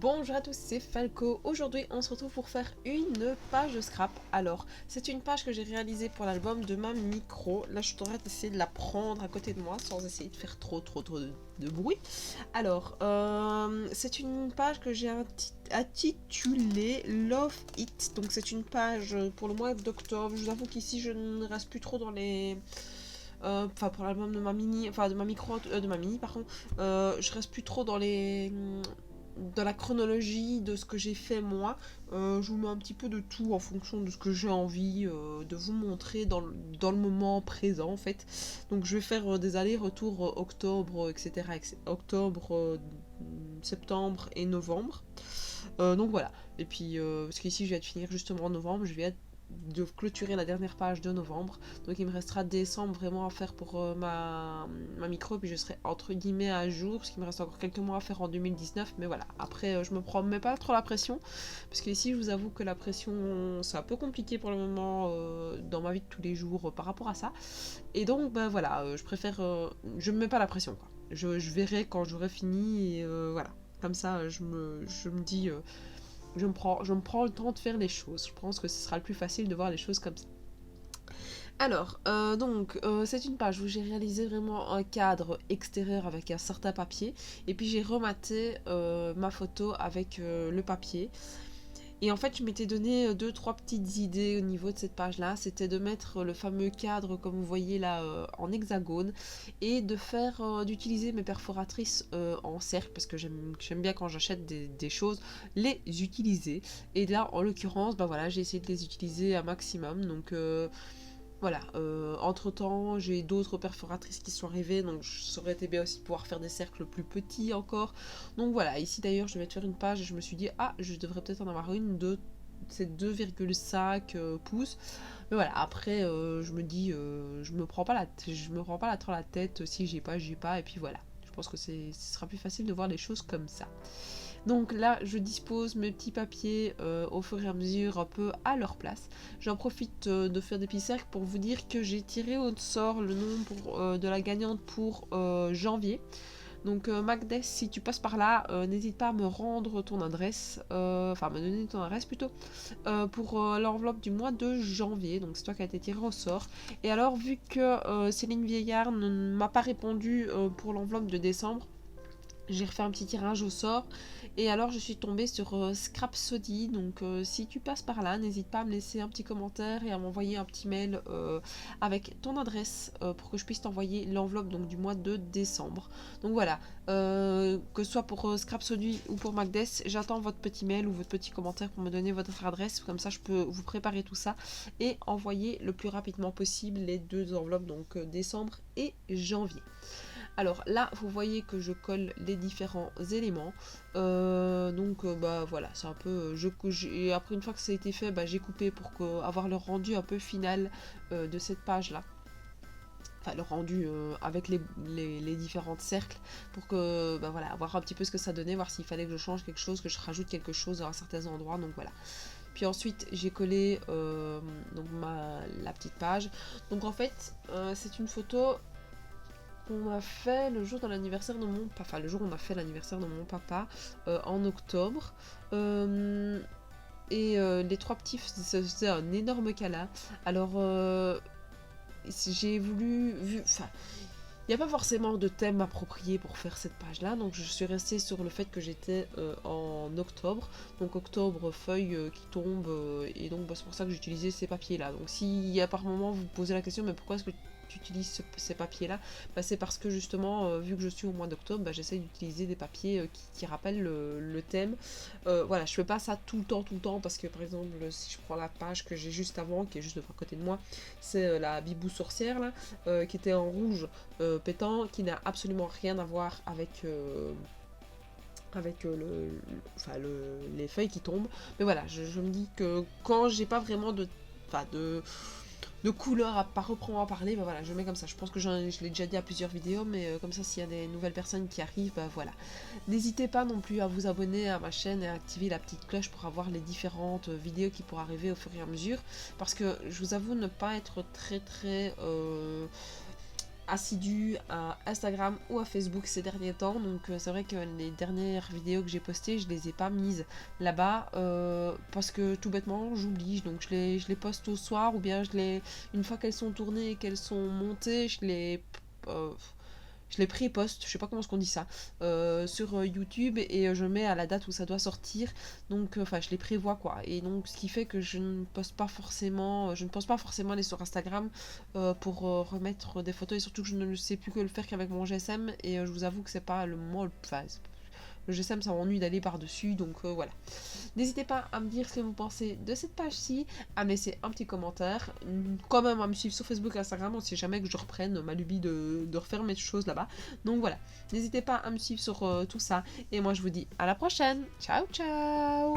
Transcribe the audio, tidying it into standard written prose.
Bonjour à tous, c'est Falco. Aujourd'hui, on se retrouve pour faire une page de scrap. Alors, c'est une page que j'ai réalisée pour l'album de ma micro. Là, je devrais essayer de la prendre à côté de moi sans essayer de faire trop de bruit. Alors, c'est une page que j'ai intitulée Love It. Donc, c'est une page pour le mois d'octobre. Je vous avoue qu'ici, je ne reste plus trop dans les... Enfin, pour l'album de ma mini, enfin de ma micro, de ma mini, pardon, je reste plus trop dans la chronologie de ce que j'ai fait moi. Je vous mets un petit peu de tout en fonction de ce que j'ai envie de vous montrer dans le moment présent en fait. Donc je vais faire des allers-retours octobre, etc., octobre, septembre et novembre. Donc voilà. Et puis, parce qu'ici je viens de finir justement en novembre, je viens de clôturer la dernière page de novembre. Donc il me restera décembre vraiment à faire pour ma micro, puis je serai entre guillemets à jour, parce qu'il me reste encore quelques mois à faire en 2019. Mais voilà, après je me mets pas trop la pression, parce que ici je vous avoue que la pression c'est un peu compliqué pour le moment dans ma vie de tous les jours par rapport à ça. Et donc ben voilà, je préfère, je me mets pas la pression quoi. Je verrai quand j'aurai fini et voilà. Comme ça je me dis... je me prends le temps de faire les choses. Je pense que ce sera le plus facile de voir les choses comme ça. Alors, c'est une page où j'ai réalisé vraiment un cadre extérieur avec un certain papier. Et puis j'ai rematé ma photo avec le papier. Et en fait, je m'étais donné 2-3 petites idées au niveau de cette page-là. C'était de mettre le fameux cadre, comme vous voyez là, en hexagone. Et de faire, d'utiliser mes perforatrices en cercle. Parce que j'aime bien quand j'achète des choses, les utiliser. Et là, en l'occurrence, bah voilà, j'ai essayé de les utiliser un maximum. Donc... voilà, entre temps j'ai d'autres perforatrices qui sont arrivées, donc ça aurait été bien aussi de pouvoir faire des cercles plus petits encore. Donc voilà, ici d'ailleurs je vais te faire une page et je me suis dit, ah, je devrais peut-être en avoir une de ces 2,5 pouces. Mais voilà, après je me dis, je me prends pas trop la tête, si j'ai pas, et puis voilà. Je pense que ce sera plus facile de voir les choses comme ça. Donc là, je dispose mes petits papiers au fur et à mesure un peu à leur place. J'en profite de faire des petits cercles pour vous dire que j'ai tiré au sort le nom de la gagnante pour janvier. Donc Magdes, si tu passes par là, n'hésite pas à me rendre ton adresse, enfin me donner ton adresse plutôt, pour l'enveloppe du mois de janvier. Donc c'est toi qui as été tiré au sort. Et alors, vu que Céline Vieillard ne m'a pas répondu pour l'enveloppe de décembre, j'ai refait un petit tirage au sort et alors je suis tombée sur Scrapsody. Donc si tu passes par là, n'hésite pas à me laisser un petit commentaire et à m'envoyer un petit mail avec ton adresse pour que je puisse t'envoyer l'enveloppe donc du mois de décembre. Donc voilà, que ce soit pour Scrapsody ou pour Magdes, j'attends votre petit mail ou votre petit commentaire pour me donner votre adresse, comme ça je peux vous préparer tout ça et envoyer le plus rapidement possible les deux enveloppes, donc décembre et janvier. Alors là, vous voyez que je colle les différents éléments. Bah voilà, c'est un peu... après, une fois que ça a été fait, bah, j'ai coupé pour avoir le rendu un peu final de cette page-là. Enfin, le rendu avec les différents cercles pour que, bah voilà, voir un petit peu ce que ça donnait, voir s'il fallait que je change quelque chose, que je rajoute quelque chose à certains endroits, donc voilà. Puis ensuite, j'ai collé la petite page. Donc en fait, c'est une photo qu'on a fait le jour de l'anniversaire de mon papa, enfin le jour où on a fait l'anniversaire de mon papa en octobre. Les trois petits faisaient un énorme câlin. Alors j'ai voulu, enfin, il n'y a pas forcément de thème approprié pour faire cette page-là, donc je suis restée sur le fait que j'étais en octobre, donc octobre, feuilles qui tombent, et donc bah, c'est pour ça que j'ai utilisé ces papiers-là. Donc si à par moment vous posez la question, mais pourquoi est-ce que tu utilises ces papiers-là, bah, c'est parce que justement, vu que je suis au mois d'octobre, bah, j'essaye d'utiliser des papiers qui rappellent le thème. Voilà, je fais pas ça tout le temps, parce que par exemple, si je prends la page que j'ai juste avant, qui est juste à côté de moi, c'est la Bibou sorcière là, qui était en rouge pétant, qui n'a absolument rien à voir avec les feuilles qui tombent. Mais voilà, je me dis que quand j'ai pas vraiment de couleur à pas reprendre à parler, bah voilà, je mets comme ça. Je pense que je l'ai déjà dit à plusieurs vidéos, mais comme ça, s'il y a des nouvelles personnes qui arrivent, bah voilà. N'hésitez pas non plus à vous abonner à ma chaîne et à activer la petite cloche pour avoir les différentes vidéos qui pourront arriver au fur et à mesure. Parce que je vous avoue ne pas être très assidue à Instagram ou à Facebook ces derniers temps, donc c'est vrai que les dernières vidéos que j'ai postées, je les ai pas mises là-bas parce que tout bêtement j'oublie, donc je les poste au soir ou bien une fois qu'elles sont tournées et qu'elles sont montées, euh, je les pré-poste, je sais pas comment est-ce qu'on dit ça, sur YouTube et je mets à la date où ça doit sortir. Donc, enfin, je les prévois quoi. Et donc, ce qui fait que je ne poste pas forcément aller sur Instagram pour remettre des photos et surtout que je ne sais plus que le faire qu'avec mon GSM et je vous avoue que c'est pas le moment, enfin, le GSM ça m'ennuie d'aller par-dessus, donc voilà. N'hésitez pas à me dire ce que vous pensez de cette page-ci, à me laisser un petit commentaire, quand même à me suivre sur Facebook et Instagram, on sait jamais que je reprenne ma lubie de refaire mes choses là-bas. Donc voilà, n'hésitez pas à me suivre sur tout ça, et moi je vous dis à la prochaine, ciao ciao.